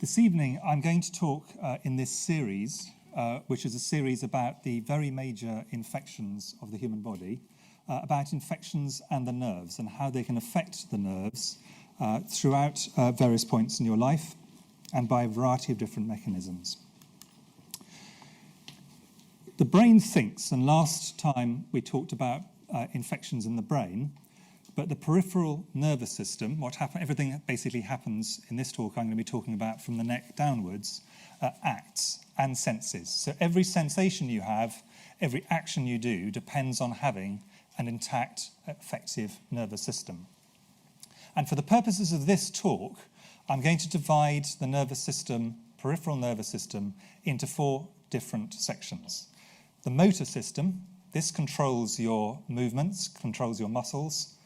This evening, I'm going to talk in this series, which is a series about the very major infections of the human body, about infections and the nerves and how they can affect the nerves throughout various points in your life and by a variety of different mechanisms. The brain thinks, and last time we talked about infections in the brain, but the peripheral nervous system, everything that basically happens in this talk I'm going to be talking about from the neck downwards, acts and senses. So every sensation you have, every action you do depends on having an intact, effective nervous system. And for the purposes of this talk, I'm going to divide the nervous system, peripheral nervous system, into 4 different sections. The motor system, this controls your movements, controls your muscles.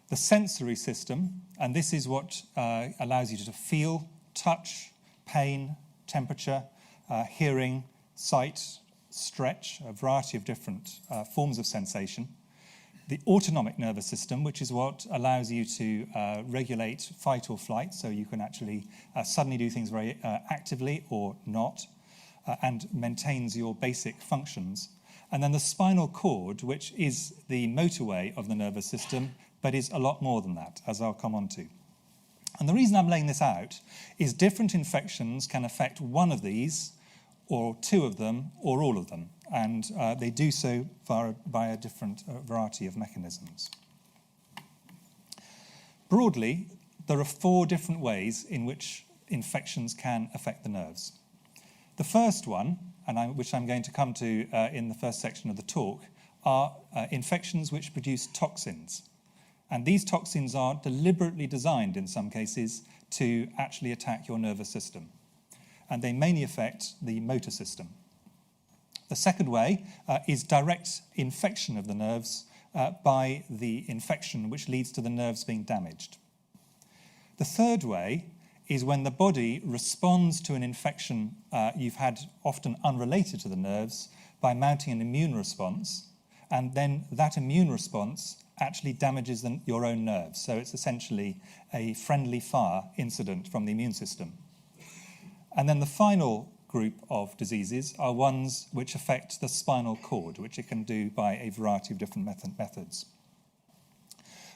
The sensory system, and this is what allows you to feel, touch, pain, temperature, hearing, sight, stretch, a variety of different forms of sensation. The autonomic nervous system, which is what allows you to regulate fight or flight, so you can actually suddenly do things very actively or not, and maintains your basic functions. And then the spinal cord, which is the motorway of the nervous system, but is a lot more than that, as I'll come on to. And the reason I'm laying this out is different infections can affect one of these, or 2 of them, or all of them. And they do so by a different variety of mechanisms. Broadly, there are 4 different ways in which infections can affect the nerves. The first one, which I'm going to come to in the first section of the talk, are infections which produce toxins. And these toxins are deliberately designed, in some cases, to actually attack your nervous system. And they mainly affect the motor system. The second way is direct infection of the nerves by the infection, which leads to the nerves being damaged. The third way is when the body responds to an infection you've had, often unrelated to the nerves, by mounting an immune response, and then that immune response actually damages your own nerves. So it's essentially a friendly fire incident from the immune system. And then the final group of diseases are ones which affect the spinal cord, which it can do by a variety of different methods.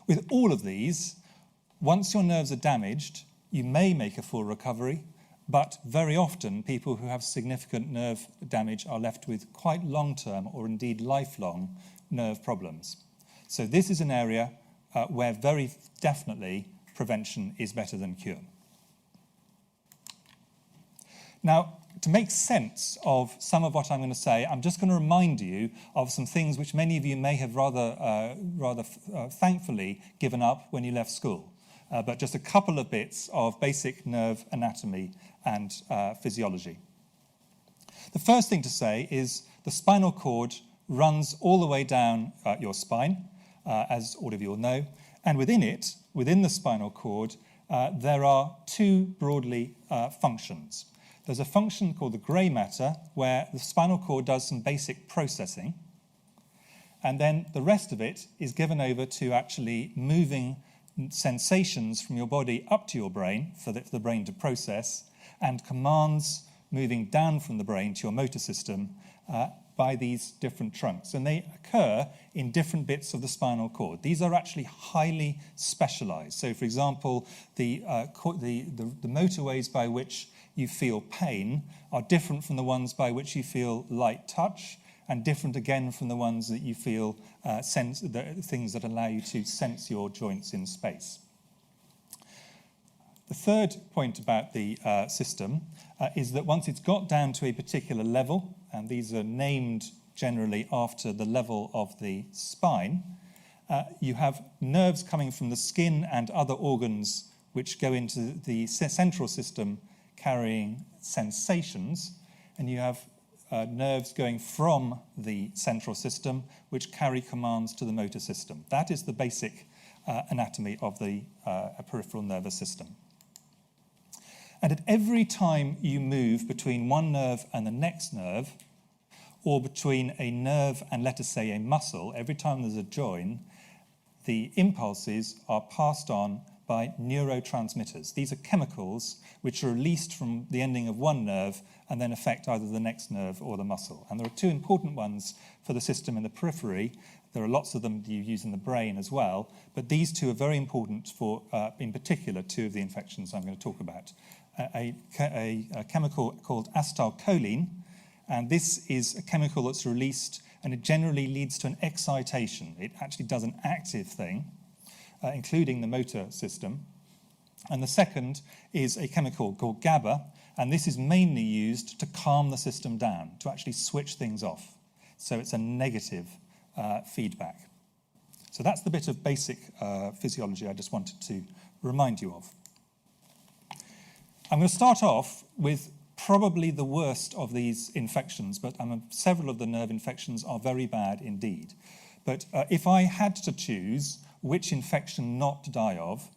With all of these, once your nerves are damaged, you may make a full recovery, but very often people who have significant nerve damage are left with quite long-term or indeed lifelong nerve problems. So this is an area where very definitely prevention is better than cure. Now, to make sense of some of what I'm going to say, I'm just going to remind you of some things which many of you may have rather thankfully given up when you left school. But just a couple of bits of basic nerve anatomy and physiology. The first thing to say is the spinal cord runs all the way down your spine, as all of you will know, and within the spinal cord, there are 2 broadly functions. There's a function called the grey matter, where the spinal cord does some basic processing, and then the rest of it is given over to actually moving sensations from your body up to your brain for the brain to process, and commands moving down from the brain to your motor system by these different trunks. And they occur in different bits of the spinal cord. These are actually highly specialized. So, for example, the motorways by which you feel pain are different from the ones by which you feel light touch, and different again from the ones that you feel things that allow you to sense your joints in space. The third point about the system is that once it's got down to a particular level, and these are named generally after the level of the spine, you have nerves coming from the skin and other organs which go into the central system carrying sensations, and you have nerves going from the central system which carry commands to the motor system. That is the basic anatomy of the peripheral nervous system. And at every time you move between one nerve and the next nerve, or between a nerve and, let us say, a muscle, every time there's a join, the impulses are passed on by neurotransmitters. These are chemicals which are released from the ending of one nerve and then affect either the next nerve or the muscle. And there are two important ones for the system in the periphery. There are lots of them you use in the brain as well, but these two are very important for, in particular, two of the infections I'm going to talk about. A chemical called acetylcholine, and this is a chemical that's released, and it generally leads to an excitation. It actually does an active thing, including the motor system. And the second is a chemical called GABA, and this is mainly used to calm the system down, to actually switch things off. So it's a negative feedback. So that's the bit of basic physiology I just wanted to remind you of. I'm going to start off with probably the worst of these infections, but several of the nerve infections are very bad indeed. But if I had to choose which infection not to die of,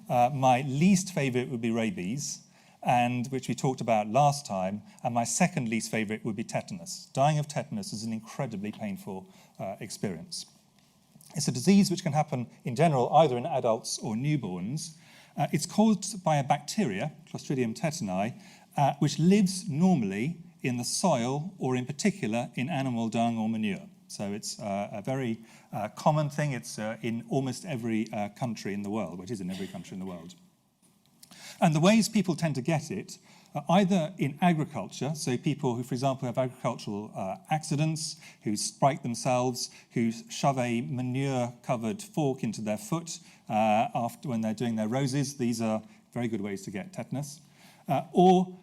my least favourite would be rabies, and which we talked about last time, and my second least favourite would be tetanus. Dying of tetanus is an incredibly painful experience. It's a disease which can happen in general either in adults or newborns. It's caused by a bacteria, Clostridium tetani, which lives normally in the soil or in particular in animal dung or manure. So it's a very common thing. It's in almost every country in the world, which is in every country in the world. And the ways people tend to get it are either in agriculture, so people who, for example, have agricultural accidents, who strike themselves, who shove a manure-covered fork into their foot after when they're doing their roses. These are very good ways to get tetanus. Or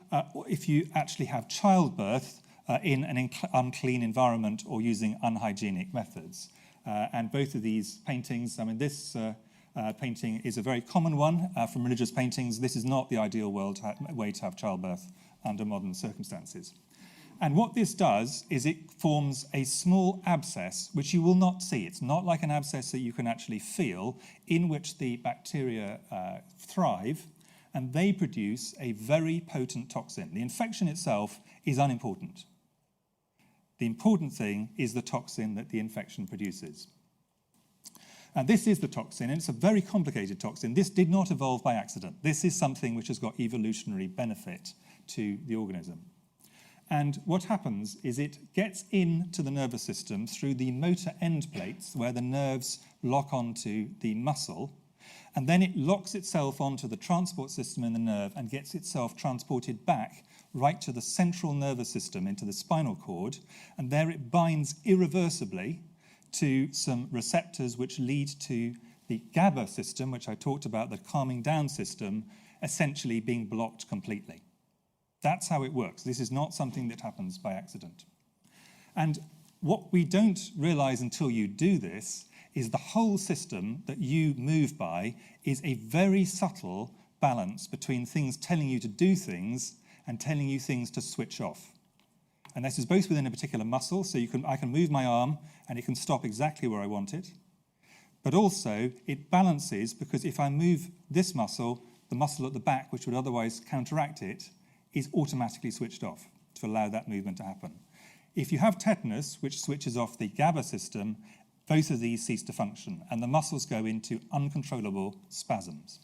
if you actually have childbirth in an unclean environment or using unhygienic methods. And both of these paintings, this painting is a very common one from religious paintings. This is not the ideal way to have childbirth under modern circumstances. And what this does is it forms a small abscess, which you will not see. It's not like an abscess that you can actually feel, in which the bacteria thrive, and they produce a very potent toxin. The infection itself is unimportant. The important thing is the toxin that the infection produces. And this is the toxin, and it's a very complicated toxin. This did not evolve by accident. This is something which has got evolutionary benefit to the organism. And what happens is it gets into the nervous system through the motor end plates, where the nerves lock onto the muscle, and then it locks itself onto the transport system in the nerve and gets itself transported back right to the central nervous system, into the spinal cord, and there it binds irreversibly to some receptors which lead to the GABA system, which I talked about, the calming down system, essentially being blocked completely. That's how it works. This is not something that happens by accident. And what we don't realize until you do this is the whole system that you move by is a very subtle balance between things telling you to do things and telling you things to switch off. And this is both within a particular muscle, so I can move my arm and it can stop exactly where I want it. But also it balances, because if I move this muscle, the muscle at the back, which would otherwise counteract it, is automatically switched off to allow that movement to happen. If you have tetanus, which switches off the GABA system, both of these cease to function, and the muscles go into uncontrollable spasms.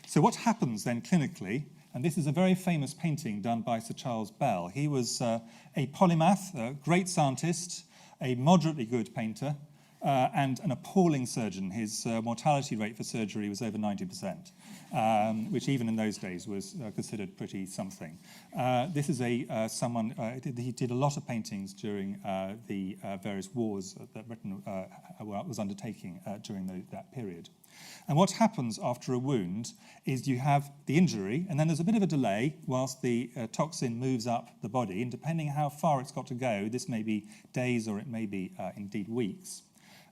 So what happens then clinically, and this is a very famous painting done by Sir Charles Bell. He was a polymath, a great scientist, a moderately good painter, and an appalling surgeon. His mortality rate for surgery was over 90%, which even in those days was considered pretty something. This is someone, he did a lot of paintings during the various wars that Britain was undertaking during that period. And what happens after a wound is you have the injury, and then there's a bit of a delay whilst the toxin moves up the body, and depending how far it's got to go, this may be days or it may be indeed weeks.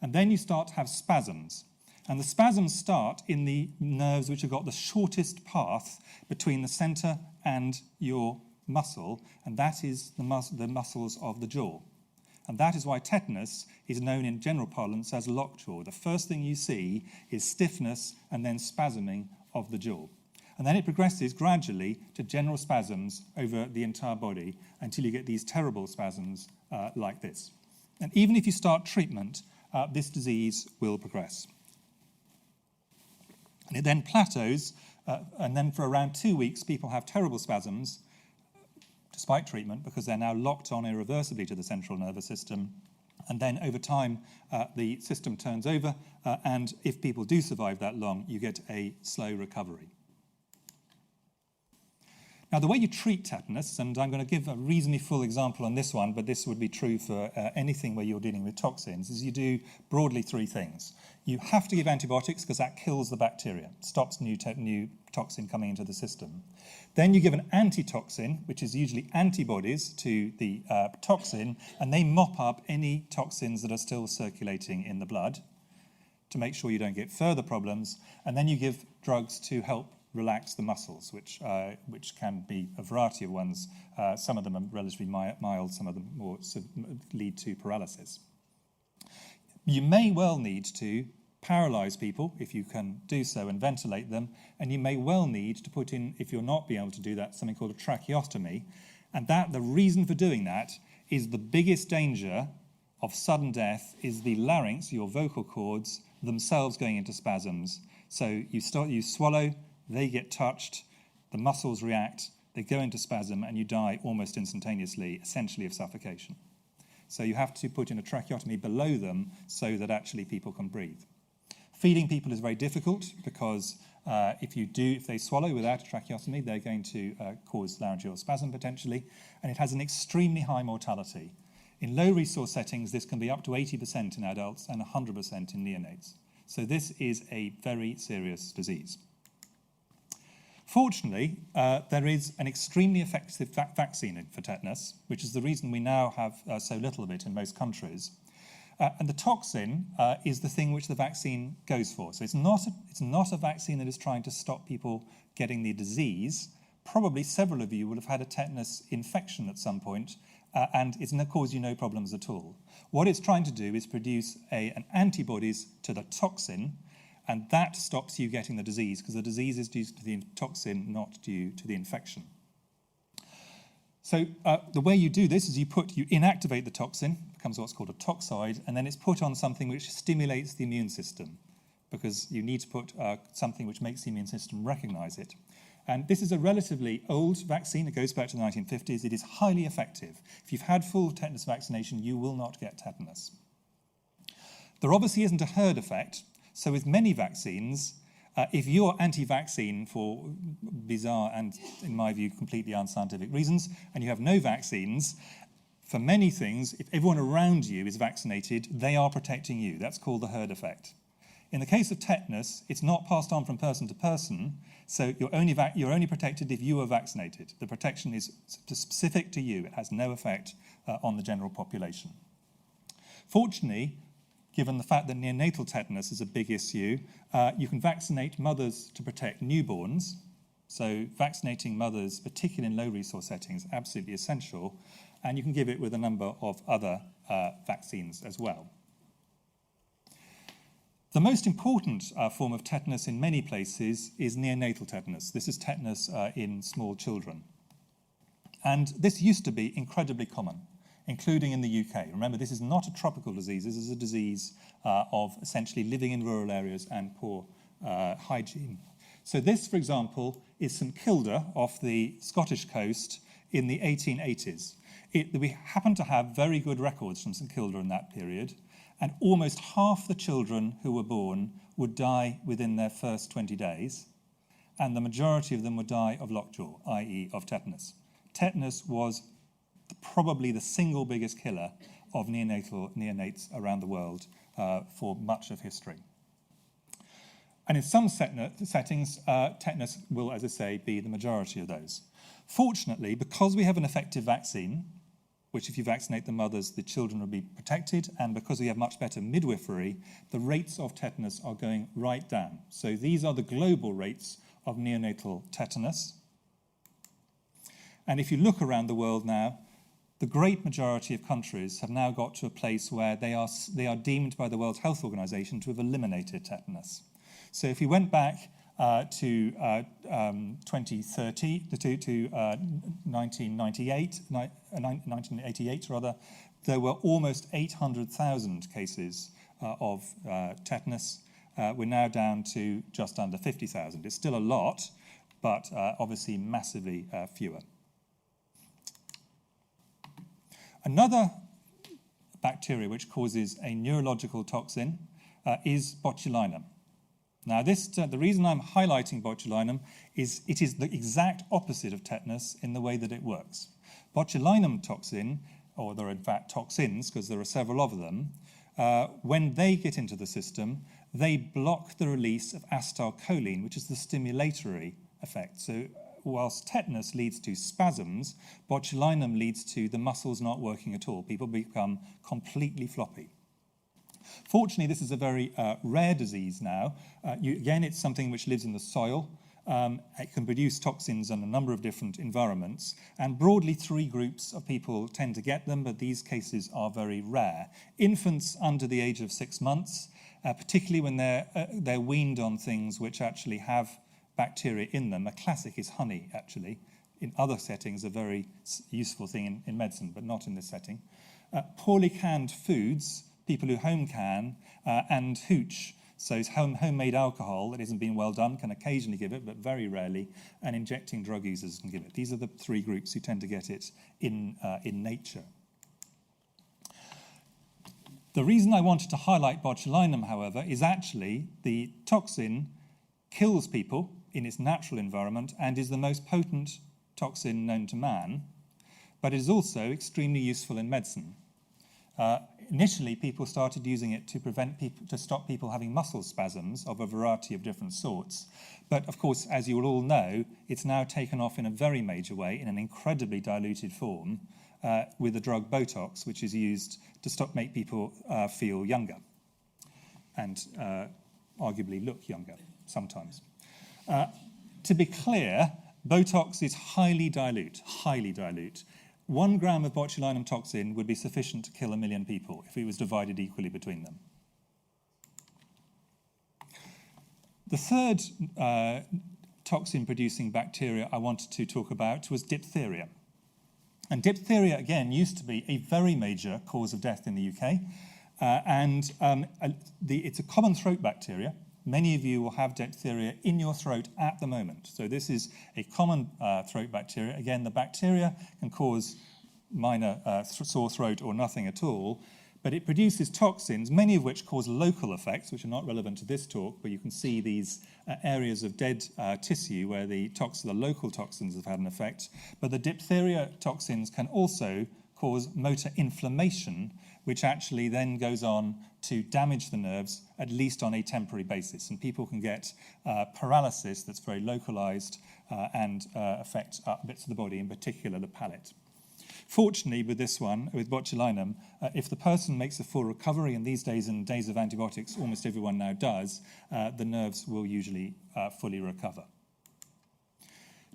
And then you start to have spasms. And the spasms start in the nerves which have got the shortest path between the centre and your muscle, and that is the muscles of the jaw. And that is why tetanus is known in general parlance as lockjaw. The first thing you see is stiffness and then spasming of the jaw. And then it progresses gradually to general spasms over the entire body until you get these terrible spasms like this. And even if you start treatment, this disease will progress. And it then plateaus, and then for around 2 weeks, people have terrible spasms, despite treatment, because they're now locked on irreversibly to the central nervous system. And then over time, the system turns over, and if people do survive that long, you get a slow recovery. Now, the way you treat tetanus, and I'm going to give a reasonably full example on this one, but this would be true for anything where you're dealing with toxins, is you do broadly 3 things. You have to give antibiotics because that kills the bacteria, stops new toxin coming into the system. Then you give an antitoxin, which is usually antibodies to the toxin, and they mop up any toxins that are still circulating in the blood to make sure you don't get further problems. And then you give drugs to help relax the muscles, which can be a variety of ones. Some of them are relatively mild, some of them more lead to paralysis. You may well need to paralyze people, if you can do so, and ventilate them, and you may well need to put in, if you're not being able to do that, something called a tracheostomy. And the reason for doing that is the biggest danger of sudden death is the larynx, your vocal cords, themselves going into spasms. So you swallow, they get touched, the muscles react, they go into spasm, and you die almost instantaneously, essentially of suffocation. So you have to put in a tracheotomy below them so that actually people can breathe. Feeding people is very difficult because if they swallow without a tracheotomy, they're going to cause laryngeal spasm potentially, and it has an extremely high mortality. In low resource settings, this can be up to 80% in adults and 100% in neonates. So this is a very serious disease. Fortunately, there is an extremely effective vaccine for tetanus, which is the reason we now have so little of it in most countries. And the toxin is the thing which the vaccine goes for. So it's not a vaccine that is trying to stop people getting the disease. Probably several of you will have had a tetanus infection at some point, and it's going to cause you no problems at all. What it's trying to do is produce an antibodies to the toxin, and that stops you getting the disease, because the disease is due to the toxin, not due to the infection. So the way you do this is you inactivate the toxin, becomes what's called a toxoid, and then it's put on something which stimulates the immune system, because you need to put something which makes the immune system recognize it. And this is a relatively old vaccine. It goes back to the 1950s. It is highly effective. If you've had full tetanus vaccination, you will not get tetanus. There obviously isn't a herd effect. So with many vaccines, if you're anti-vaccine for bizarre and, in my view, completely unscientific reasons, and you have no vaccines, for many things, if everyone around you is vaccinated, they are protecting you. That's called the herd effect. In the case of tetanus, it's not passed on from person to person, so you're only protected if you are vaccinated. The protection is specific to you. It has no effect on the general population. Fortunately, given the fact that neonatal tetanus is a big issue, you can vaccinate mothers to protect newborns. So vaccinating mothers, particularly in low-resource settings, is absolutely essential. And you can give it with a number of other vaccines as well. The most important form of tetanus in many places is neonatal tetanus. This is tetanus in small children. And this used to be incredibly common, including in the UK. Remember, this is not a tropical disease. This is a disease of essentially living in rural areas and poor hygiene. So this, for example, is St Kilda off the Scottish coast in the 1880s. We happen to have very good records from St Kilda in that period, and almost half the children who were born would die within their first 20 days, and the majority of them would die of lockjaw, i.e. of tetanus. Tetanus was probably the single biggest killer of neonates around the world for much of history. And in some settings, tetanus will, as I say, be the majority of those. Fortunately, because we have an effective vaccine, which if you vaccinate the mothers, the children will be protected, and because we have much better midwifery, the rates of tetanus are going right down. So these are the global rates of neonatal tetanus. And if you look around the world now, the great majority of countries have now got to a place where they are deemed by the World Health Organization to have eliminated tetanus. So if we went back to 2030, to 1988 rather, there were almost 800,000 cases of tetanus. we're now down to just under 50,000. It's still a lot, but obviously massively fewer. Another bacteria which causes a neurological toxin is botulinum. Now, the reason I'm highlighting botulinum is it is the exact opposite of tetanus in the way that it works. Botulinum toxin, or there are in fact toxins because there are several of them, when they get into the system, they block the release of acetylcholine, which is the stimulatory effect. So whilst tetanus leads to spasms, botulinum leads to the muscles not working at all. People become completely floppy. Fortunately, this is a very rare disease now. Again, it's something which lives in the soil. It can produce toxins in a number of different environments. And broadly, 3 groups of people tend to get them, but these cases are very rare. Infants under the age of 6 months, particularly when they're weaned on things which actually have bacteria in them. A classic is honey, actually. In other settings, a very useful thing in medicine, but not in this setting. Poorly canned foods, people who home can, and hooch, so it's homemade alcohol that isn't being well done, can occasionally give it, but very rarely, and injecting drug users can give it. These are the 3 groups who tend to get it in nature. The reason I wanted to highlight botulinum, however, is actually the toxin kills people in its natural environment and is the most potent toxin known to man, but it is also extremely useful in medicine. Initially, people started using it to stop people having muscle spasms of a variety of different sorts. But of course, as you will all know, it's now taken off in a very major way, in an incredibly diluted form, with the drug Botox, which is used to make people feel younger and arguably look younger sometimes. To be clear, Botox is highly dilute. 1 gram of botulinum toxin would be sufficient to kill 1 million people if it was divided equally between them. The third toxin-producing bacteria I wanted to talk about was diphtheria. And diphtheria, again, used to be a very major cause of death in the UK. It's a common throat bacteria. Many of you will have diphtheria in your throat at the moment. So this is a common throat bacteria. Again, the bacteria can cause minor sore throat or nothing at all, but it produces toxins, many of which cause local effects, which are not relevant to this talk, but you can see these areas of dead tissue where the local toxins have had an effect. But the diphtheria toxins can also cause motor inflammation, which actually then goes on to damage the nerves, at least on a temporary basis. And people can get paralysis that's very localized and affect bits of the body, in particular the palate. Fortunately, with this one, with botulinum, if the person makes a full recovery, and these days, in days of antibiotics, almost everyone now does, the nerves will usually fully recover.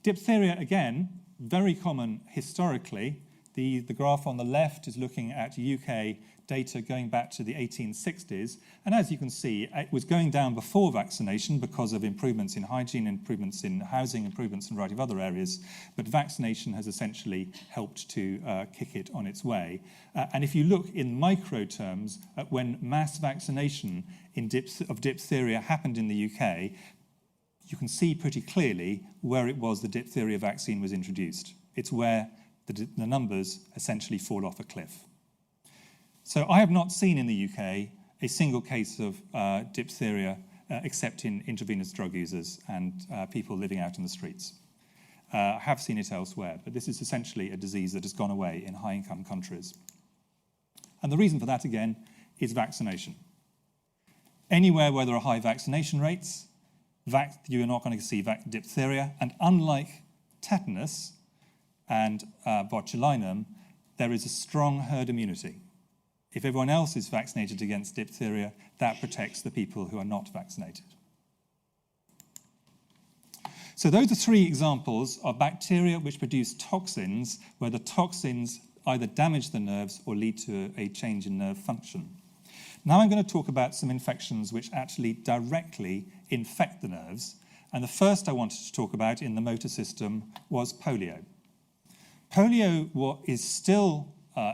Diphtheria, again, very common historically. The graph on the left is looking at UK data going back to the 1860s. And as you can see, it was going down before vaccination because of improvements in hygiene, improvements in housing, improvements in a variety of other areas. But vaccination has essentially helped to kick it on its way. And if you look in micro terms at when mass vaccination of diphtheria happened in the UK, you can see pretty clearly where it was the diphtheria vaccine was introduced. It's where the numbers essentially fall off a cliff. So I have not seen in the UK a single case of diphtheria except in intravenous drug users and people living out in the streets. I have seen it elsewhere, but this is essentially a disease that has gone away in high-income countries. And the reason for that, again, is vaccination. Anywhere where there are high vaccination rates, you're not going to see diphtheria, and unlike tetanus and botulinum, there is a strong herd immunity. If everyone else is vaccinated against diphtheria, that protects the people who are not vaccinated. So those are 3 examples of bacteria which produce toxins, where the toxins either damage the nerves or lead to a change in nerve function. Now I'm going to talk about some infections which actually directly infect the nerves. And the first I wanted to talk about in the motor system was polio. Polio is still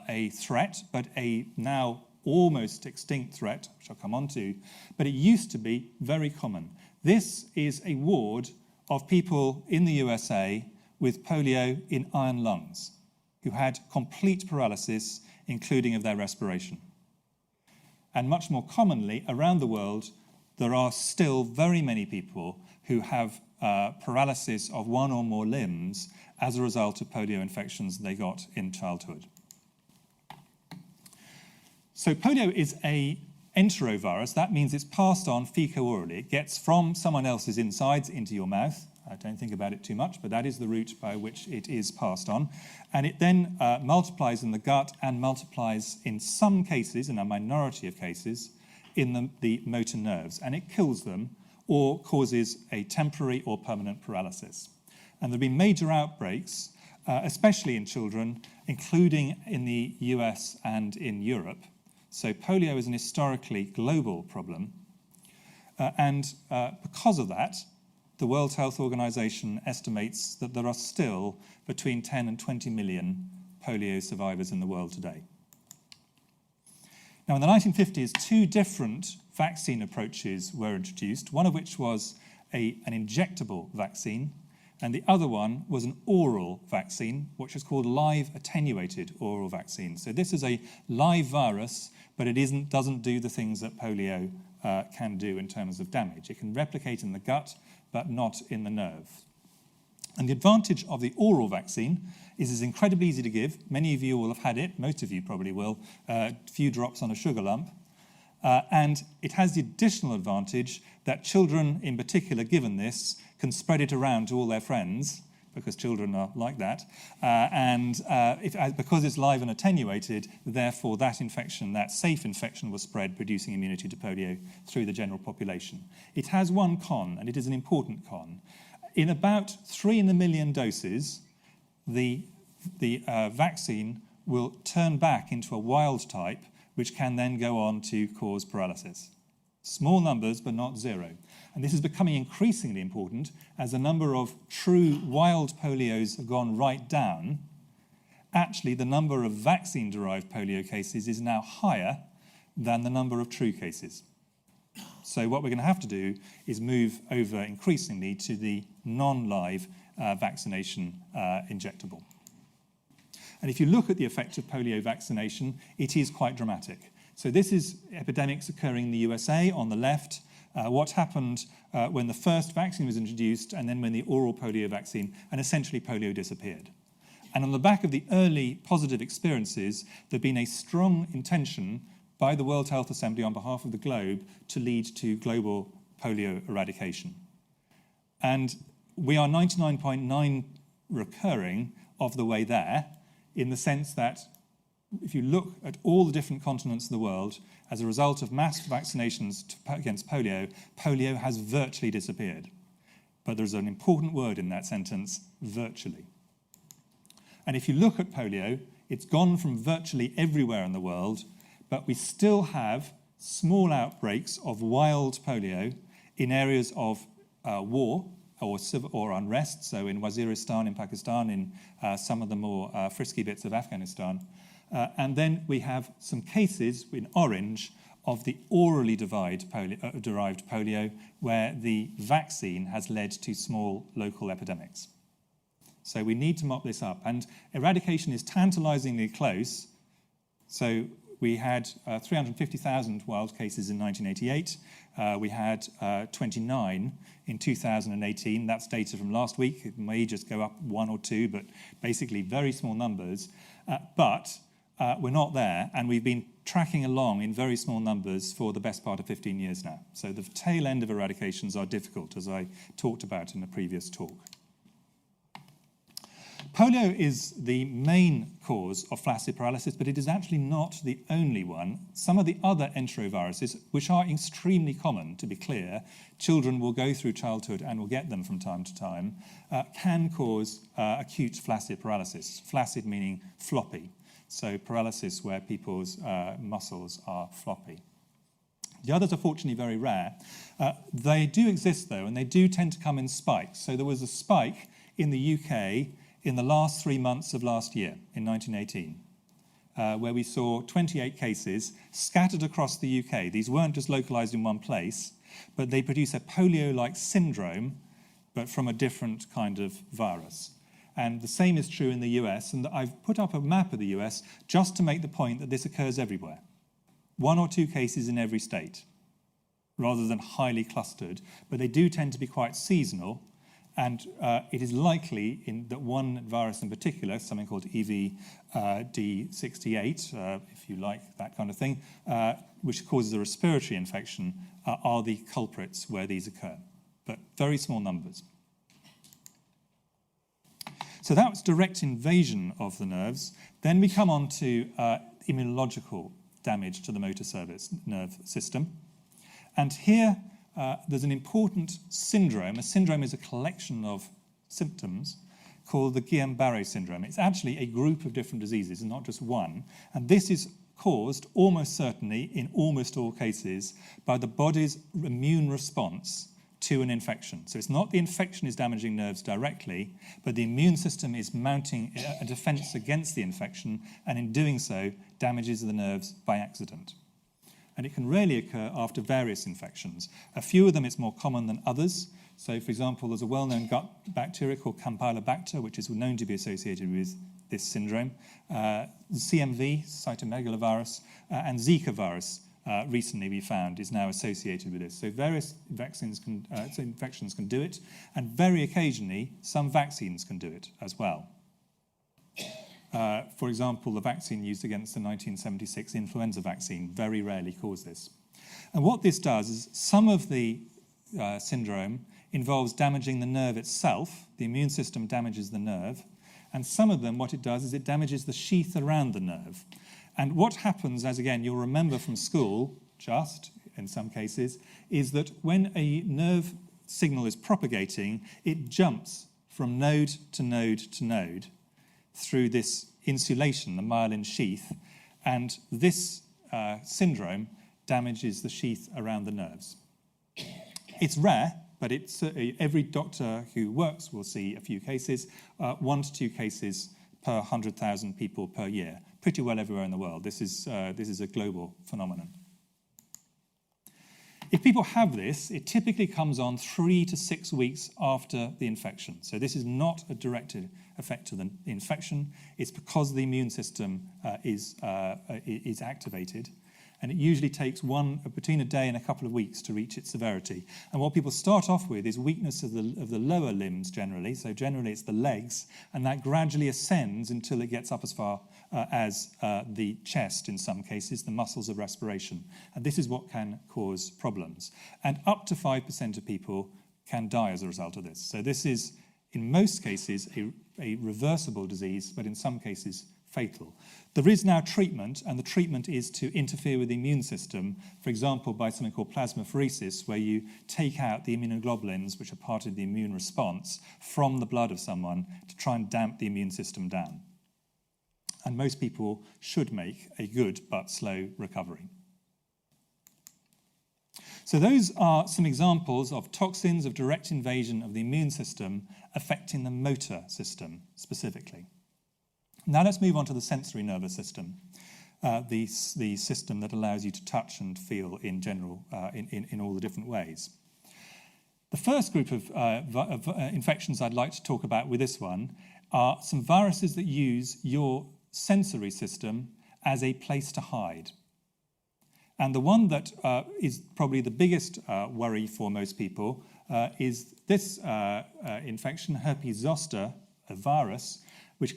a threat, but a now almost extinct threat, which I'll come on to, but it used to be very common. This is a ward of people in the USA with polio in iron lungs, who had complete paralysis, including of their respiration. And much more commonly, around the world, there are still very many people who have paralysis of one or more limbs as a result of polio infections they got in childhood. So polio is an enterovirus. That means it's passed on fecal-orally. It gets from someone else's insides into your mouth. I don't think about it too much, but that is the route by which it is passed on. And it then multiplies in the gut and multiplies in some cases, in a minority of cases, in the motor nerves. And it kills them or causes a temporary or permanent paralysis. And there have been major outbreaks, especially in children, including in the US and in Europe. So polio is an historically global problem. Because of that, the World Health Organization estimates that there are still between 10 and 20 million polio survivors in the world today. Now, in the 1950s, two different vaccine approaches were introduced, one of which was an injectable vaccine, and the other one was an oral vaccine, which is called live attenuated oral vaccine. So this is a live virus, but it doesn't do the things that polio can do in terms of damage. It can replicate in the gut, but not in the nerve. And the advantage of the oral vaccine is it's incredibly easy to give. Many of you will have had it, most of you probably will, a few drops on a sugar lump. And it has the additional advantage that children in particular, given this, can spread it around to all their friends, because children are like that. Because it's live and attenuated, therefore that infection, that safe infection, will spread, producing immunity to polio through the general population. It has one con, and it is an important con. In about 3 in a million doses, the vaccine will turn back into a wild type, which can then go on to cause paralysis. Small numbers, but not zero. And this is becoming increasingly important as the number of true wild polios have gone right down. Actually, the number of vaccine-derived polio cases is now higher than the number of true cases. So what we're going to have to do is move over increasingly to the non-live vaccination injectable. And if you look at the effect of polio vaccination, it is quite dramatic. So this is epidemics occurring in the USA on the left, what happened when the first vaccine was introduced and then when the oral polio vaccine, and essentially polio disappeared. And on the back of the early positive experiences, there had been a strong intention by the World Health Assembly on behalf of the globe to lead to global polio eradication. And we are 99.9 recurring of the way there, in the sense that if you look at all the different continents of the world, as a result of mass vaccinations against polio, polio has virtually disappeared. But there's an important word in that sentence, virtually. And if you look at polio, it's gone from virtually everywhere in the world, but we still have small outbreaks of wild polio in areas of war or unrest, so in Waziristan in Pakistan, in some of the more frisky bits of Afghanistan. And then we have some cases in orange of the orally derived polio, where the vaccine has led to small local epidemics. So we need to mop this up. And eradication is tantalizingly close. So we had 350,000 wild cases in 1988. We had 29 in 2018. That's data from last week. It may just go up 1 or 2, but basically very small numbers. But we're not there, and we've been tracking along in very small numbers for the best part of 15 years now. So the tail end of eradications are difficult, as I talked about in a previous talk. Polio is the main cause of flaccid paralysis, but it is actually not the only one. Some of the other enteroviruses, which are extremely common, to be clear, children will go through childhood and will get them from time to time, can cause acute flaccid paralysis. Flaccid meaning floppy. So paralysis where people's muscles are floppy. The others are fortunately very rare. They do exist, though, and they do tend to come in spikes. So there was a spike in the UK in the last 3 months of last year, in 1918. where we saw 28 cases scattered across the UK. These weren't just localised in one place, but they produce a polio-like syndrome, but from a different kind of virus. And the same is true in the US, and I've put up a map of the US just to make the point that this occurs everywhere. 1 or 2 cases in every state, rather than highly clustered, but they do tend to be quite seasonal, and it is likely that one virus in particular, something called EVD68, if you like that kind of thing, which causes a respiratory infection, are the culprits where these occur, but very small numbers. So that was direct invasion of the nerves. Then we come on to immunological damage to the motor nerve system. And here there's an important syndrome. A syndrome is a collection of symptoms called the Guillain-Barré syndrome. It's actually a group of different diseases and not just one. And this is caused almost certainly in almost all cases by the body's immune response to an infection. So it's not the infection is damaging nerves directly, but the immune system is mounting a defense against the infection, and in doing so damages the nerves by accident. And it can rarely occur after various infections. A few of them it's more common than others. So, for example, there's a well-known gut bacteria called Campylobacter, which is known to be associated with this syndrome. CMV, cytomegalovirus, and Zika virus, recently we found, is now associated with this. So various infections can do it, and very occasionally some vaccines can do it as well. For example, the vaccine used against the 1976 influenza vaccine very rarely caused this. And what this does is some of the syndrome involves damaging the nerve itself. The immune system damages the nerve. And some of them, what it does is it damages the sheath around the nerve. And what happens, as again you'll remember from school, just in some cases, is that when a nerve signal is propagating, it jumps from node to node to node through this insulation, the myelin sheath, and this syndrome damages the sheath around the nerves. It's rare, but it's every doctor who works will see a few cases, 1 to 2 cases per 100,000 people per year, pretty well everywhere in the world. This is a global phenomenon. If people have this, it typically comes on 3 to 6 weeks after the infection. So this is not a direct effect of the infection. It's because the immune system is activated. And it usually takes between a day and a couple of weeks to reach its severity. And what people start off with is weakness of the lower limbs generally. So generally it's the legs, and that gradually ascends until it gets up as far as the chest in some cases, the muscles of respiration. And this is what can cause problems. And up to 5% of people can die as a result of this. So this is, in most cases, a reversible disease, but in some cases fatal. There is now treatment, and the treatment is to interfere with the immune system, for example, by something called plasmapheresis, where you take out the immunoglobulins, which are part of the immune response, from the blood of someone to try and damp the immune system down. And most people should make a good but slow recovery. So those are some examples of toxins of direct invasion of the immune system affecting the motor system specifically. Now let's move on to the sensory nervous system, the system that allows you to touch and feel in general, in all the different ways. The first group of infections I'd like to talk about with this one are some viruses that use your sensory system as a place to hide. And the one that is probably the biggest worry for most people is this infection, herpes zoster, a virus, which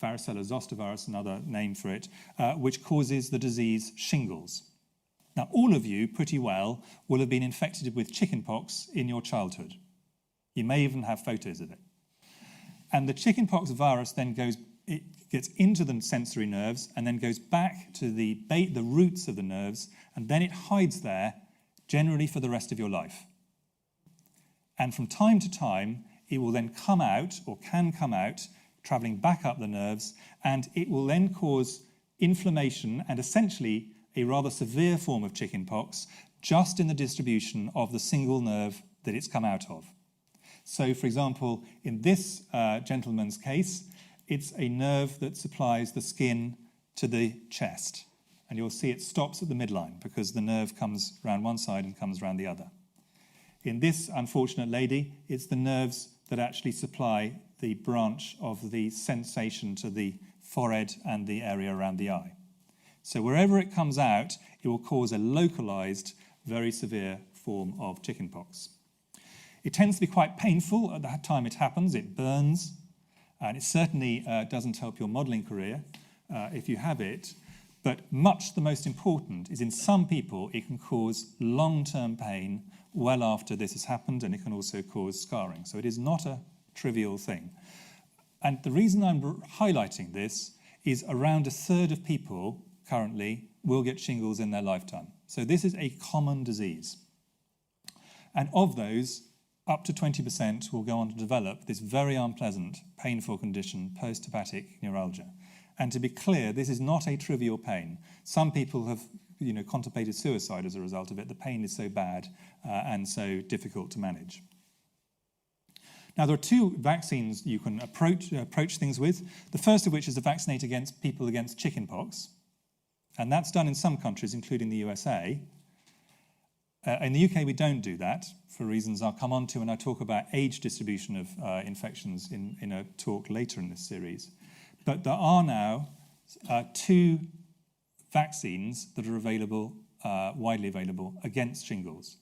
varicella zoster virus, another name for it, which causes the disease shingles. Now, all of you, pretty well, will have been infected with chickenpox in your childhood. You may even have photos of it. And the chickenpox virus then gets into the sensory nerves and then goes back to the roots of the nerves, and then it hides there, generally for the rest of your life. And from time to time, it will then come out, or can come out, travelling back up the nerves, and it will then cause inflammation and essentially a rather severe form of chickenpox just in the distribution of the single nerve that it's come out of. So, for example, in this gentleman's case, it's a nerve that supplies the skin to the chest. And you'll see it stops at the midline because the nerve comes round one side and comes round the other. In this unfortunate lady, it's the nerves that actually supply the branch of the sensation to the forehead and the area around the eye. So wherever it comes out, it will cause a localized, very severe form of chickenpox. It tends to be quite painful at the time it happens. It burns, and it certainly doesn't help your modelling career if you have it. But much the most important is in some people, it can cause long-term pain well after this has happened, and it can also cause scarring. So it is not a trivial thing. And the reason I'm highlighting this is around a third of people currently will get shingles in their lifetime. So this is a common disease. And of those, up to 20% will go on to develop this very unpleasant, painful condition, post-hepatic neuralgia. And to be clear, this is not a trivial pain. Some people have contemplated suicide as a result of it. The pain is so bad and so difficult to manage. Now, there are two vaccines you can approach things with. The first of which is to vaccinate people against chickenpox. And that's done in some countries, including the USA. In the UK, we don't do that for reasons I'll come on to when I talk about age distribution of infections in a talk later in this series. But there are now two vaccines that are available, widely available, against shingles.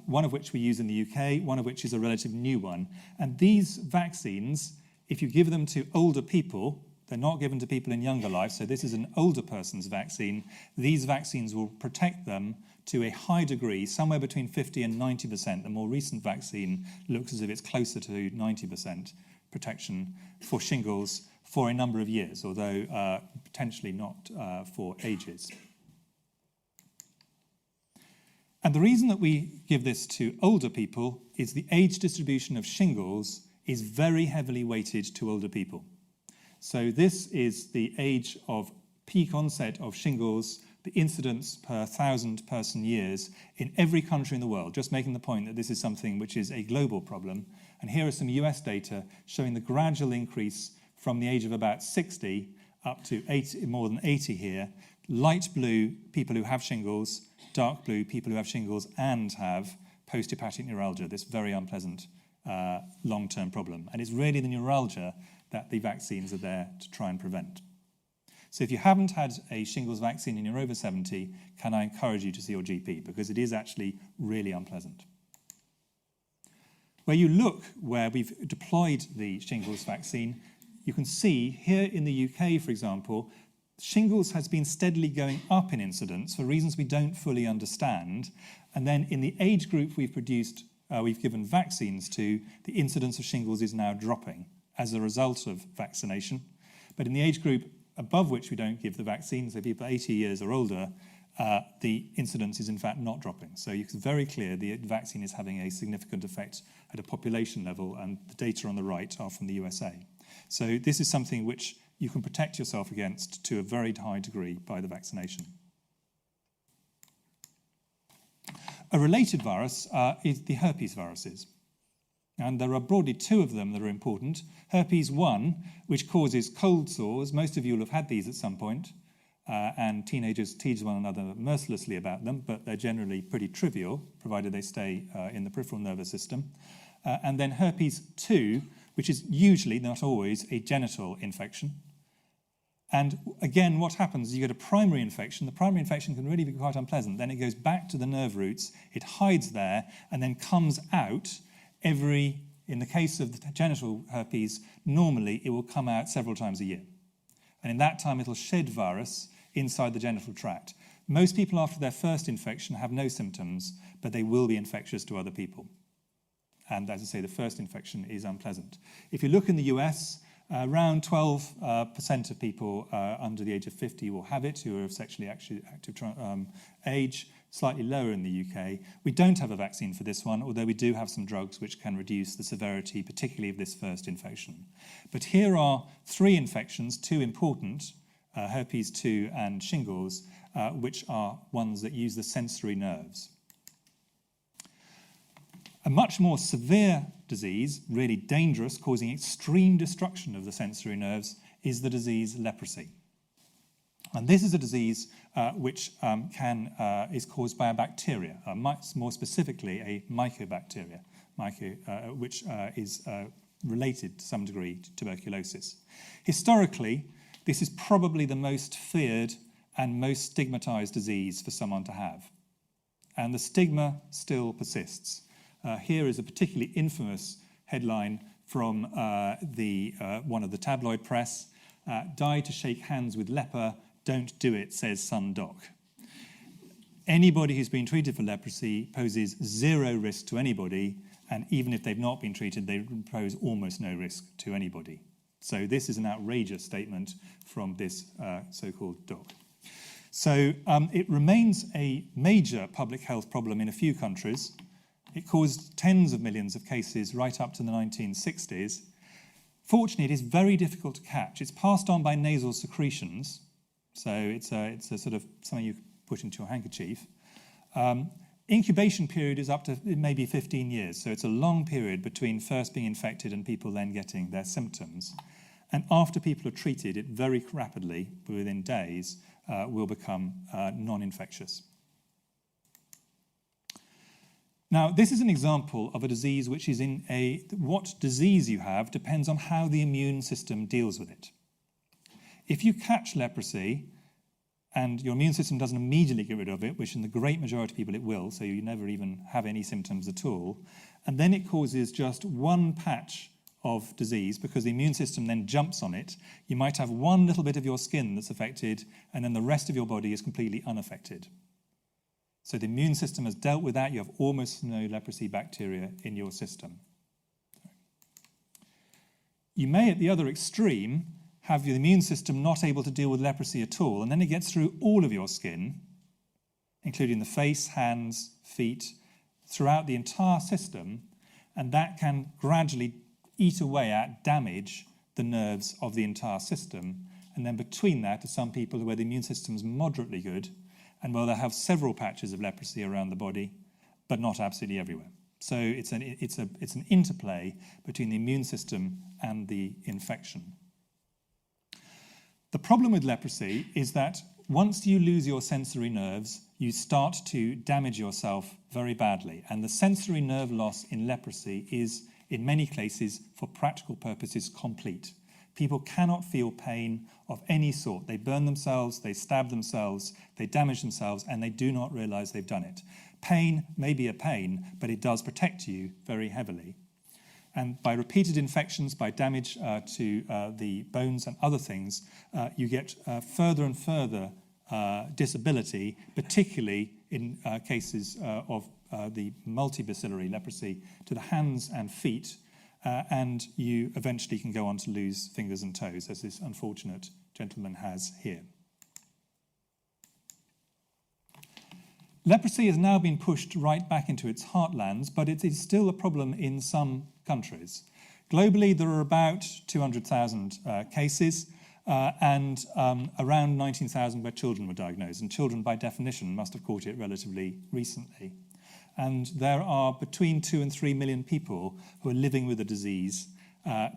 One of which we use in the UK, one of which is a relatively new one. And these vaccines, if you give them to older people, they're not given to people in younger life, so this is an older person's vaccine. These vaccines will protect them to a high degree, somewhere between 50 and 90%. The more recent vaccine looks as if it's closer to 90% protection for shingles for a number of years, although potentially not for ages. And the reason that we give this to older people is the age distribution of shingles is very heavily weighted to older people. So this is the age of peak onset of shingles, the incidence per 1,000 person years in every country in the world, just making the point that this is something which is a global problem. And here are some US data showing the gradual increase from the age of about 60 up to more than 80 here. Light blue, people who have shingles, dark blue, people who have shingles and have post-hepatic neuralgia, this very unpleasant long-term problem. And it's really the neuralgia that the vaccines are there to try and prevent. So if you haven't had a shingles vaccine and you're over 70, can I encourage you to see your GP, because it is actually really unpleasant. Where you look where we've deployed the shingles vaccine, you can see here in the UK, for example, shingles has been steadily going up in incidence for reasons we don't fully understand. And then in the age group we've given vaccines to, the incidence of shingles is now dropping as a result of vaccination. But in the age group above which we don't give the vaccine, so people 80 years or older, the incidence is in fact not dropping. So it's very clear the vaccine is having a significant effect at a population level, and the data on the right are from the USA. So this is something which you can protect yourself against to a very high degree by the vaccination. A related virus is the herpes viruses. And there are broadly two of them that are important. Herpes 1, which causes cold sores. Most of you will have had these at some point, and teenagers tease one another mercilessly about them, but they're generally pretty trivial, provided they stay in the peripheral nervous system. And then herpes 2, which is usually, not always, a genital infection. And again, what happens is you get a primary infection. The primary infection can really be quite unpleasant. Then it goes back to the nerve roots, it hides there, and then comes out in the case of the genital herpes, normally it will come out several times a year. And in that time, it'll shed virus inside the genital tract. Most people after their first infection have no symptoms, but they will be infectious to other people. And as I say, the first infection is unpleasant. If you look in the US, around 12% of people under the age of 50 will have it, who are of sexually active age, slightly lower in the UK. We don't have a vaccine for this one, although we do have some drugs which can reduce the severity, particularly of this first infection. But here are three infections, two important, herpes 2 and shingles, which are ones that use the sensory nerves. A much more severe disease, really dangerous, causing extreme destruction of the sensory nerves, is the disease leprosy. And this is a disease which is caused by a bacteria, more specifically a mycobacteria, which is related to some degree to tuberculosis. Historically, this is probably the most feared and most stigmatized disease for someone to have. And the stigma still persists. Here is a particularly infamous headline from one of the tabloid press. Die to shake hands with leper, don't do it, says Sun Doc. Anybody who's been treated for leprosy poses zero risk to anybody, and even if they've not been treated, they pose almost no risk to anybody. So this is an outrageous statement from this so-called doc. So it remains a major public health problem in a few countries. It caused tens of millions of cases right up to the 1960s. Fortunately, it is very difficult to catch. It's passed on by nasal secretions, so it's a sort of something you put into your handkerchief. Incubation period is up to maybe 15 years, so it's a long period between first being infected and people then getting their symptoms. And after people are treated, it very rapidly, within days, will become non-infectious. Now, this is an example of a disease which is what disease you have depends on how the immune system deals with it. If you catch leprosy and your immune system doesn't immediately get rid of it, which in the great majority of people it will, so you never even have any symptoms at all, and then it causes just one patch of disease because the immune system then jumps on it, you might have one little bit of your skin that's affected and then the rest of your body is completely unaffected. So the immune system has dealt with that. You have almost no leprosy bacteria in your system. You may, at the other extreme, have your immune system not able to deal with leprosy at all, and then it gets through all of your skin, including the face, hands, feet, throughout the entire system, and that can gradually eat away at, damage the nerves of the entire system. And then between that are some people where the immune system is moderately good, and well, they have several patches of leprosy around the body, but not absolutely everywhere. So it's an interplay between the immune system and the infection. The problem with leprosy is that once you lose your sensory nerves, you start to damage yourself very badly. And the sensory nerve loss in leprosy is, in many cases, for practical purposes, complete. People cannot feel pain of any sort. They burn themselves, they stab themselves, they damage themselves, and they do not realize they've done it. Pain may be a pain, but it does protect you very heavily. And by repeated infections, by damage to the bones and other things, you get further and further disability, particularly in cases of the multibacillary leprosy to the hands and feet, and you eventually can go on to lose fingers and toes, as this unfortunate gentleman has here. Leprosy has now been pushed right back into its heartlands, but it is still a problem in some countries. Globally, there are about 200,000 cases, and around 19,000 where children were diagnosed. And children, by definition, must have caught it relatively recently. And there are between 2 and 3 million people who are living with the disease,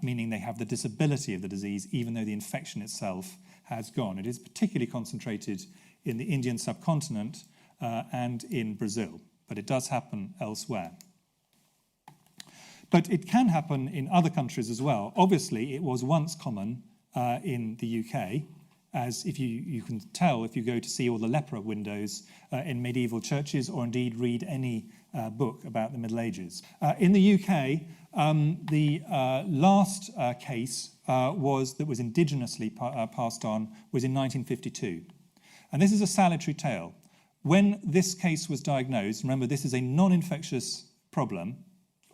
meaning they have the disability of the disease, even though the infection itself has gone. It is particularly concentrated in the Indian subcontinent and in Brazil, but it does happen elsewhere. But it can happen in other countries as well. Obviously, it was once common in the UK, as if you can tell if you go to see all the leper windows in medieval churches, or indeed read any book about the Middle Ages. In the UK, the last case that was indigenously passed on was in 1952. And this is a salutary tale. When this case was diagnosed, remember this is a non-infectious problem,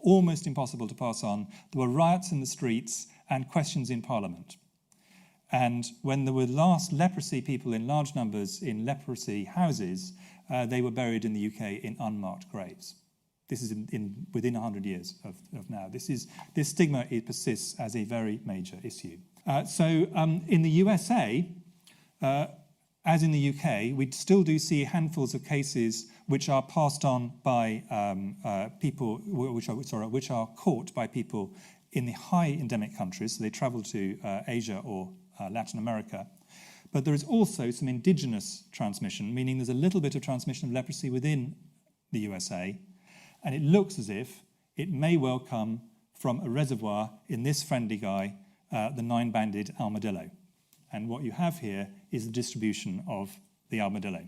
almost impossible to pass on, there were riots in the streets and questions in Parliament. And when there were last leprosy people in large numbers in leprosy houses, they were buried in the UK in unmarked graves. This is within 100 years of now. This stigma, it persists as a very major issue. So in the USA, as in the UK, we still do see handfuls of cases which are passed on by people, which are caught by people in the high endemic countries. So they travel to Asia or Latin America. But there is also some indigenous transmission, meaning there's a little bit of transmission of leprosy within the USA, and it looks as if it may well come from a reservoir in this friendly guy, the 9-banded armadillo. And what you have here is the distribution of the armadillo.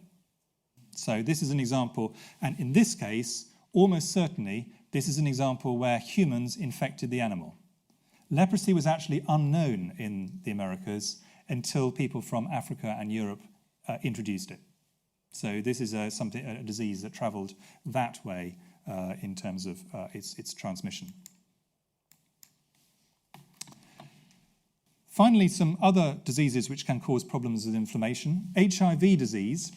So this is an example, and in this case, almost certainly, this is an example where humans infected the animal. Leprosy was actually unknown in the Americas until people from Africa and Europe introduced it. So this is a disease that travelled that way in terms of its transmission. Finally, some other diseases which can cause problems with inflammation. HIV disease,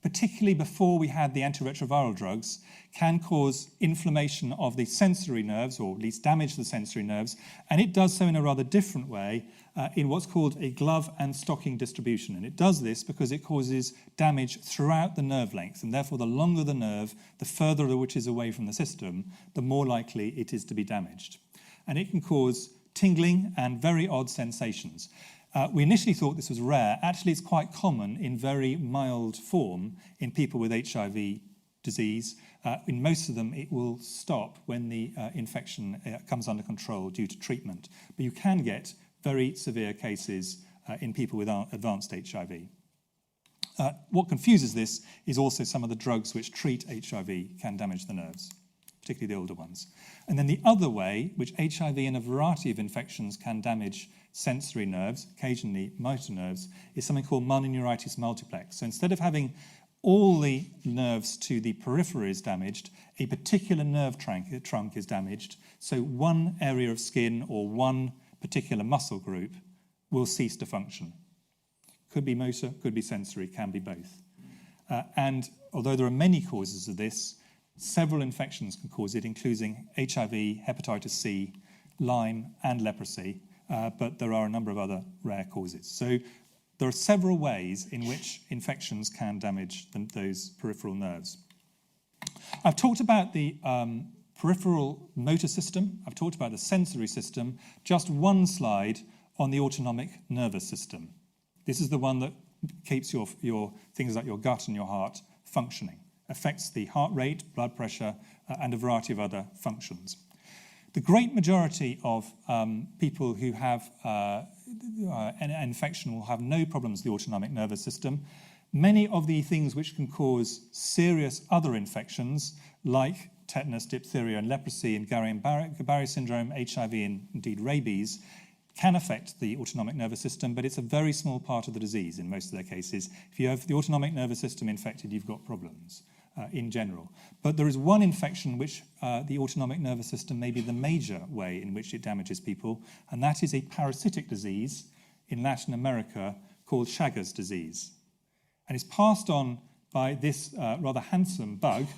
particularly before we had the antiretroviral drugs, can cause inflammation of the sensory nerves, or at least damage to the sensory nerves, and it does so in a rather different way in what's called a glove and stocking distribution. And it does this because it causes damage throughout the nerve length, and therefore the longer the nerve, the further which is away from the system, the more likely it is to be damaged. And it can cause tingling and very odd sensations. We initially thought this was rare. Actually, it's quite common in very mild form in people with HIV disease. In most of them, it will stop when the infection comes under control due to treatment. But you can get very severe cases in people with advanced HIV. What confuses this is also some of the drugs which treat HIV can damage the nerves, particularly the older ones. And then the other way, which HIV and a variety of infections can damage sensory nerves, occasionally motor nerves, is something called mononeuritis multiplex. So instead of having all the nerves to the periphery is damaged, a particular nerve trunk is damaged, so one area of skin or one particular muscle group will cease to function. Could be motor, could be sensory, can be both. And although there are many causes of this, several infections can cause it, including HIV, hepatitis C, Lyme, and leprosy, but there are a number of other rare causes. So there are several ways in which infections can damage those peripheral nerves. I've talked about the peripheral motor system. I've talked about the sensory system. Just one slide on the autonomic nervous system. This is the one that keeps your things like your gut and your heart functioning. Affects the heart rate, blood pressure, and a variety of other functions. The great majority of people who have an infection will have no problems with the autonomic nervous system. Many of the things which can cause serious other infections, like tetanus, diphtheria, and leprosy, and Guillain-Barré syndrome, HIV, and indeed rabies, can affect the autonomic nervous system, but it's a very small part of the disease in most of their cases. If you have the autonomic nervous system infected, you've got problems. In general. But there is one infection which the autonomic nervous system may be the major way in which it damages people, and that is a parasitic disease in Latin America called Chagas disease. And it's passed on by this rather handsome bug,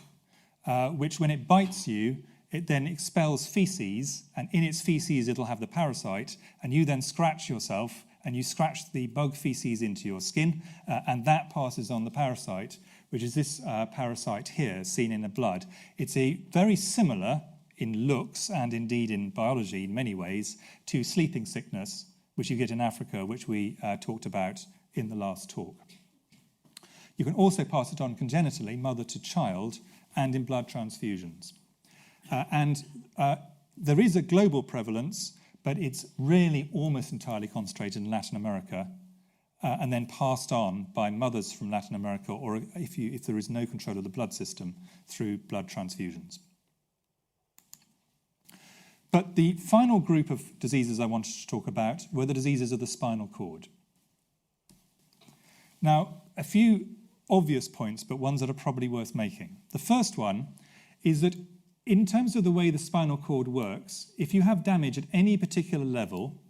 which when it bites you, it then expels feces, and in its feces it'll have the parasite, and you then scratch yourself, and you scratch the bug feces into your skin, and that passes on the parasite, which is this parasite here, seen in the blood. It's very similar in looks and indeed in biology in many ways to sleeping sickness, which you get in Africa, which we talked about in the last talk. You can also pass it on congenitally, mother to child, and in blood transfusions. There is a global prevalence, but it's really almost entirely concentrated in Latin America, and then passed on by mothers from Latin America, or if there is no control of the blood system, through blood transfusions. But the final group of diseases I wanted to talk about were the diseases of the spinal cord. Now, a few obvious points, but ones that are probably worth making. The first one is that in terms of the way the spinal cord works, if you have damage at any particular level,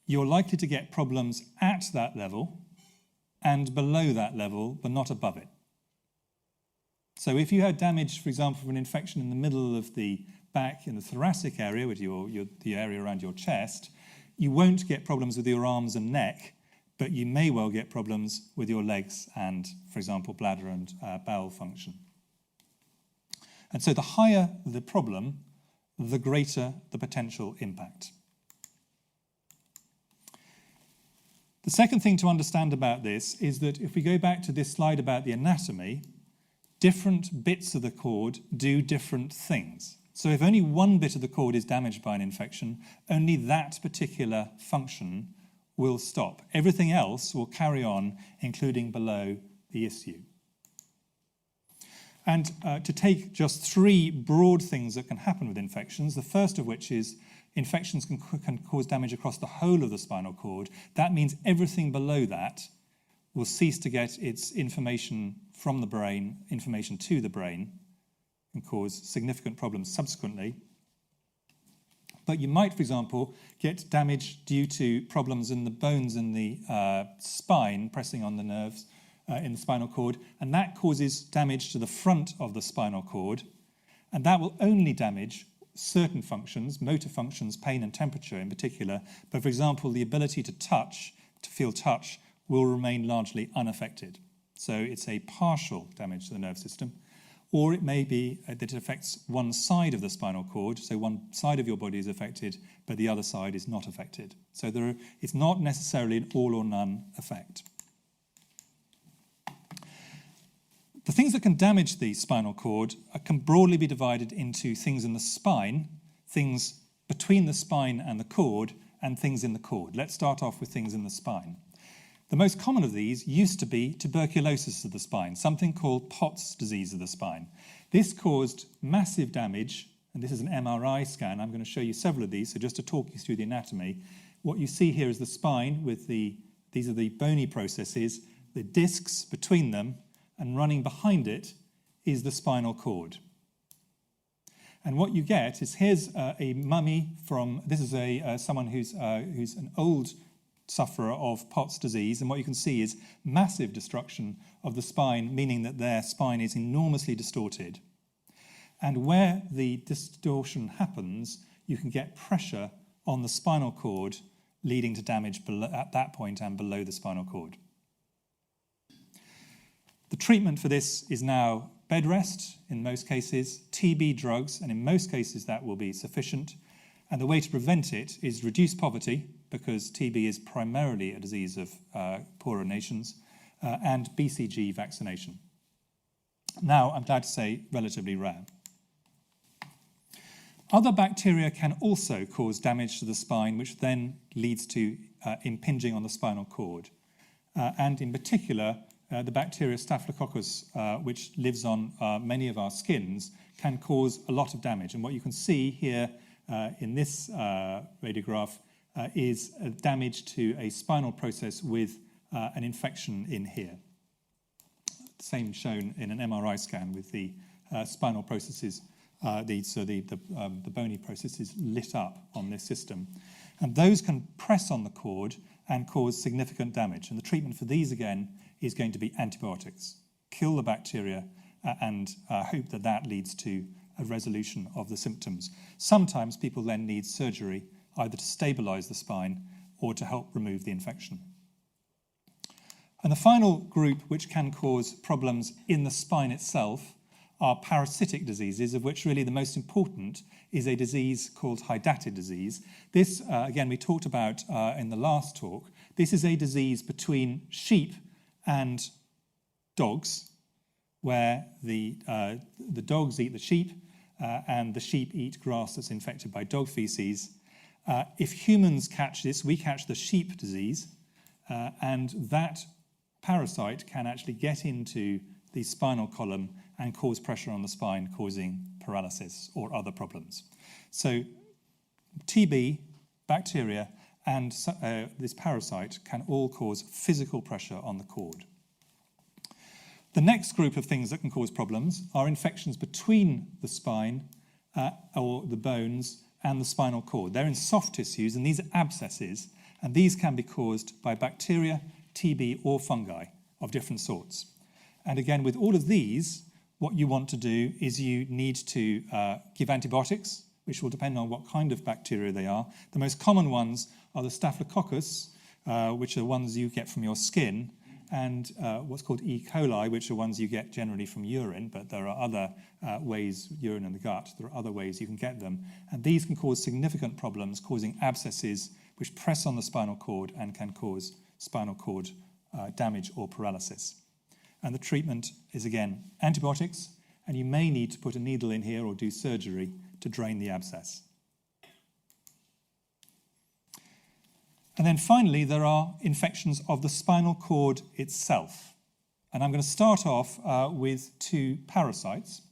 you're likely to get problems at that level and below that level, but not above it. So if you had damage, for example, from an infection in the middle of the back in the thoracic area, with the area around your chest, you won't get problems with your arms and neck, but you may well get problems with your legs and, for example, bladder and bowel function. And so the higher the problem, the greater the potential impact. The second thing to understand about this is that if we go back to this slide about the anatomy, different bits of the cord do different things. So if only one bit of the cord is damaged by an infection, only that particular function will stop. Everything else will carry on, including below the issue. And to take just three broad things that can happen with infections, the first of which is infections can cause damage across the whole of the spinal cord. That means everything below that will cease to get its information from the brain, information to the brain, and cause significant problems subsequently. But you might, for example, get damage due to problems in the bones in the spine, pressing on the nerves in the spinal cord, and that causes damage to the front of the spinal cord, and that will only damage certain functions, motor functions, pain and temperature in particular, but for example, the ability to touch, to feel touch, will remain largely unaffected. So it's a partial damage to the nerve system. Or it may be that it affects one side of the spinal cord, so one side of your body is affected, but the other side is not affected. So it's not necessarily an all or none effect. The things that can damage the spinal cord can broadly be divided into things in the spine, things between the spine and the cord, and things in the cord. Let's start off with things in the spine. The most common of these used to be tuberculosis of the spine, something called Pott's disease of the spine. This caused massive damage, and this is an MRI scan. I'm going to show you several of these, so just to talk you through the anatomy. What you see here is the spine with these are the bony processes, the discs between them, and running behind it is the spinal cord. And what you get is, here's a mummy from, this is someone who's an old sufferer of Pott's disease, and what you can see is massive destruction of the spine, meaning that their spine is enormously distorted. And where the distortion happens, you can get pressure on the spinal cord, leading to damage at that point and below the spinal cord. The treatment for this is now bed rest in most cases, TB drugs, and in most cases that will be sufficient. And the way to prevent it is reduce poverty, because TB is primarily a disease of poorer nations, and BCG vaccination. Now, I'm glad to say, relatively rare. Other bacteria can also cause damage to the spine, which then leads to impinging on the spinal cord. And in particular, the bacteria Staphylococcus, which lives on many of our skins, can cause a lot of damage. And what you can see here in this radiograph is damage to a spinal process with an infection in here. Same shown in an MRI scan with the spinal processes, the bony processes lit up on this system. And those can press on the cord and cause significant damage. And the treatment for these, again, is going to be antibiotics. Kill the bacteria and hope that that leads to a resolution of the symptoms. Sometimes people then need surgery, either to stabilize the spine or to help remove the infection. And the final group which can cause problems in the spine itself are parasitic diseases, of which really the most important is a disease called hydatid disease. This, again, we talked about in the last talk. This is a disease between sheep and dogs, where the dogs eat the sheep and the sheep eat grass that's infected by dog feces. If humans catch this, we catch the sheep disease, and that parasite can actually get into the spinal column and cause pressure on the spine, causing paralysis or other problems. So TB, bacteria, and this parasite can all cause physical pressure on the cord. The next group of things that can cause problems are infections between the spine or the bones and the spinal cord. They're in soft tissues, and these are abscesses, and these can be caused by bacteria, TB, or fungi of different sorts. And again, with all of these, what you want to do is you need to give antibiotics, which will depend on what kind of bacteria they are. The most common ones are the Staphylococcus, which are ones you get from your skin, and what's called E. coli, which are ones you get generally from urine, but there are other ways, urine in the gut, there are other ways you can get them. And these can cause significant problems, causing abscesses which press on the spinal cord and can cause spinal cord damage or paralysis. And the treatment is, again, antibiotics, and you may need to put a needle in here or do surgery to drain the abscess. And then finally, there are infections of the spinal cord itself. And I'm going to start off with two parasites.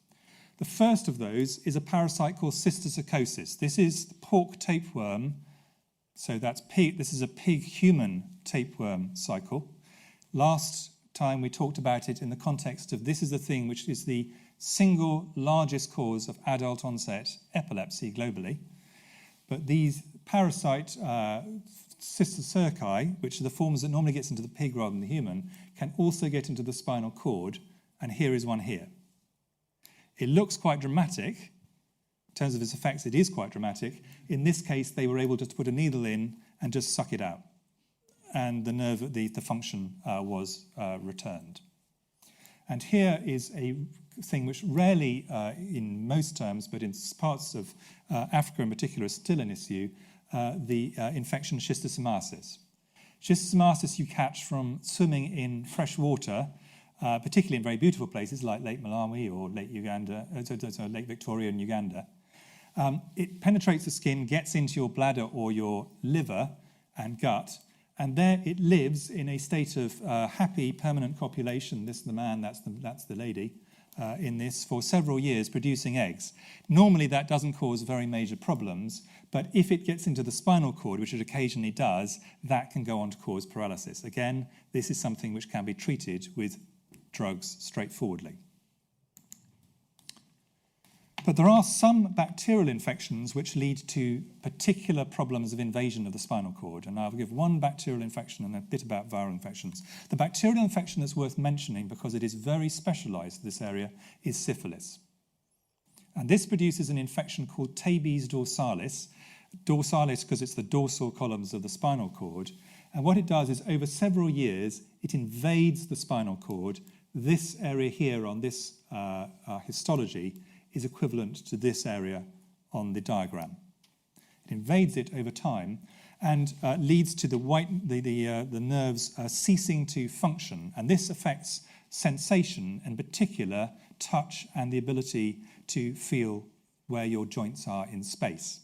The first of those is a parasite called cysticercosis. This is the pork tapeworm. So that's pig. This is a pig-human tapeworm cycle. Last time we talked about it in the context of this is the thing which is the single largest cause of adult onset epilepsy globally. But these parasite cysticerci, which are the forms that normally gets into the pig rather than the human, can also get into the spinal cord, and here is one here. It looks quite dramatic. In terms of its effects, it is quite dramatic. In this case, they were able to put a needle in and just suck it out. And the nerve, the function was returned. And here is a thing which rarely, in most terms, but in parts of Africa in particular, is still an issue, the infection schistosomiasis. Schistosomiasis you catch from swimming in fresh water, particularly in very beautiful places like Lake Malawi or Lake Lake Victoria in Uganda. It penetrates the skin, gets into your bladder or your liver and gut, and there it lives in a state of happy permanent copulation. This is the man, that's the lady, in this for several years producing eggs. Normally that doesn't cause very major problems, but if it gets into the spinal cord, which it occasionally does, that can go on to cause paralysis. Again, this is something which can be treated with drugs straightforwardly. But there are some bacterial infections which lead to particular problems of invasion of the spinal cord, and I'll give one bacterial infection and a bit about viral infections. The bacterial infection that's worth mentioning, because it is very specialized in this area, is syphilis. And this produces an infection called tabes dorsalis. Dorsalis because it's the dorsal columns of the spinal cord. And what it does is over several years, it invades the spinal cord. This area here on this histology is equivalent to this area on the diagram. It invades it over time and leads to the nerves ceasing to function. And this affects sensation, in particular touch and the ability to feel where your joints are in space.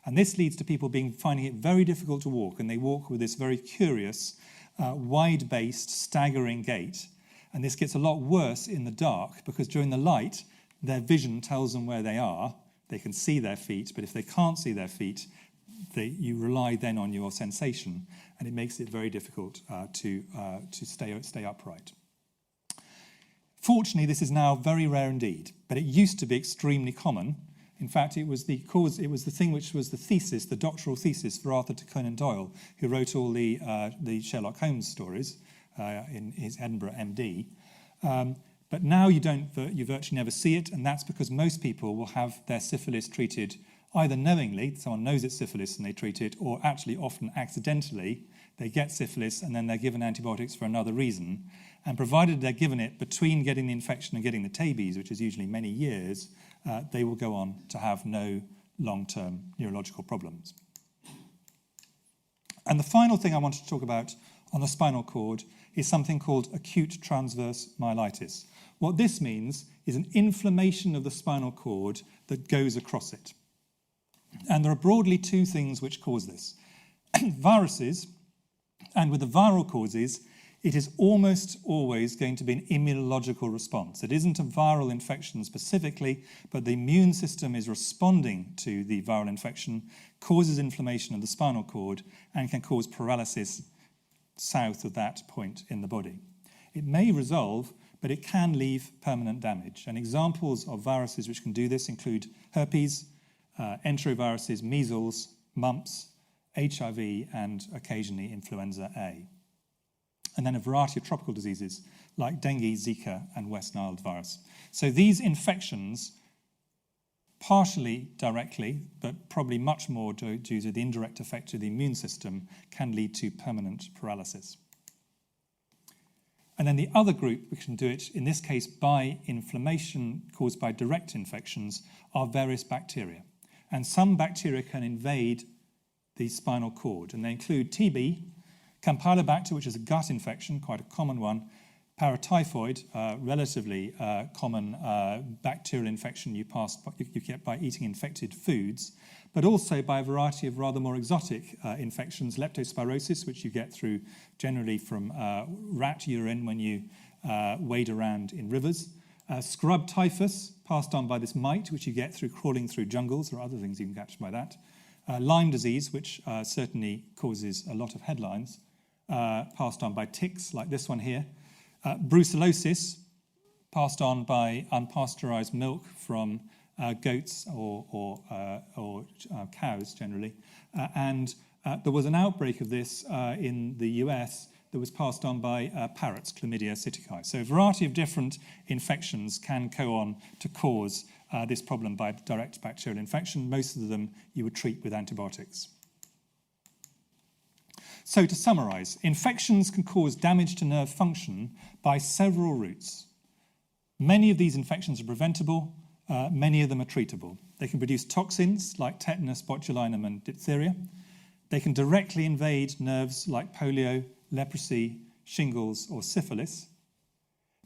And this leads to people finding it very difficult to walk, and they walk with this very curious, wide-based, staggering gait. And this gets a lot worse in the dark, because during the light, their vision tells them where they are. They can see their feet, but if they can't see their feet, you rely then on your sensation, and it makes it very difficult to stay upright. Fortunately, this is now very rare indeed, but it used to be extremely common. In fact, it was the thing which was the thesis, the doctoral thesis for Arthur Conan Doyle, who wrote all the Sherlock Holmes stories in his Edinburgh MD. But now you virtually never see it, and that's because most people will have their syphilis treated either knowingly, someone knows it's syphilis and they treat it, or actually often accidentally, they get syphilis and then they're given antibiotics for another reason. And provided they're given it between getting the infection and getting the tabes, which is usually many years, they will go on to have no long-term neurological problems. And the final thing I wanted to talk about on the spinal cord is something called acute transverse myelitis. What this means is an inflammation of the spinal cord that goes across it. And there are broadly two things which cause this. Viruses, and with the viral causes, it is almost always going to be an immunological response. It isn't a viral infection specifically, but the immune system is responding to the viral infection, causes inflammation of the spinal cord, and can cause paralysis south of that point in the body. It may resolve, but it can leave permanent damage. And examples of viruses which can do this include herpes, enteroviruses, measles, mumps, HIV, and occasionally influenza A. And then a variety of tropical diseases like dengue, Zika, and West Nile virus. So these infections, partially directly, but probably much more due to the indirect effect of the immune system, can lead to permanent paralysis. And then the other group, which can do it, in this case by inflammation caused by direct infections, are various bacteria. And some bacteria can invade the spinal cord, and they include TB, Campylobacter, which is a gut infection, quite a common one. Paratyphoid, relatively common bacterial infection you get by eating infected foods, but also by a variety of rather more exotic infections. Leptospirosis, which you get through generally from rat urine when you wade around in rivers. Scrub typhus, passed on by this mite, which you get through crawling through jungles, or other things you can catch by that. Lyme disease, which certainly causes a lot of headlines, passed on by ticks, like this one here. Brucellosis, passed on by unpasteurized milk from goats or cows generally. And there was an outbreak of this in the US that was passed on by parrots, Chlamydia psittaci. So a variety of different infections can go on to cause this problem by direct bacterial infection. Most of them you would treat with antibiotics. So to summarize, infections can cause damage to nerve function by several routes. Many of these infections are preventable, many of them are treatable. They can produce toxins like tetanus, botulinum, and diphtheria. They can directly invade nerves like polio, leprosy, shingles, or syphilis.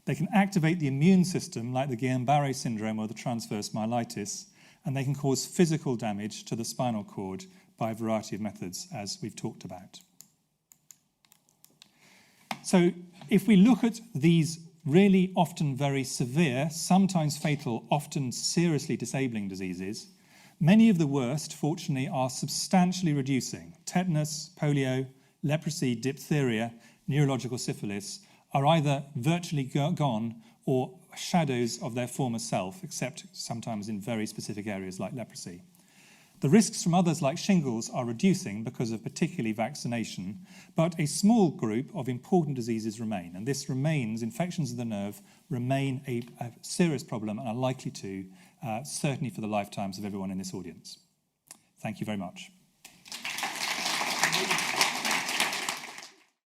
They can activate the immune system like the Guillain-Barré syndrome or the transverse myelitis, and they can cause physical damage to the spinal cord by a variety of methods, as we've talked about. So if we look at these really often very severe, sometimes fatal, often seriously disabling diseases, many of the worst, fortunately, are substantially reducing. Tetanus, polio, leprosy, diphtheria, neurological syphilis are either virtually gone or shadows of their former self, except sometimes in very specific areas like leprosy. The risks from others like shingles are reducing because of particularly vaccination, but a small group of important diseases remain, and this remains, infections of the nerve remain a serious problem and are likely to, certainly for the lifetimes of everyone in this audience. Thank you very much.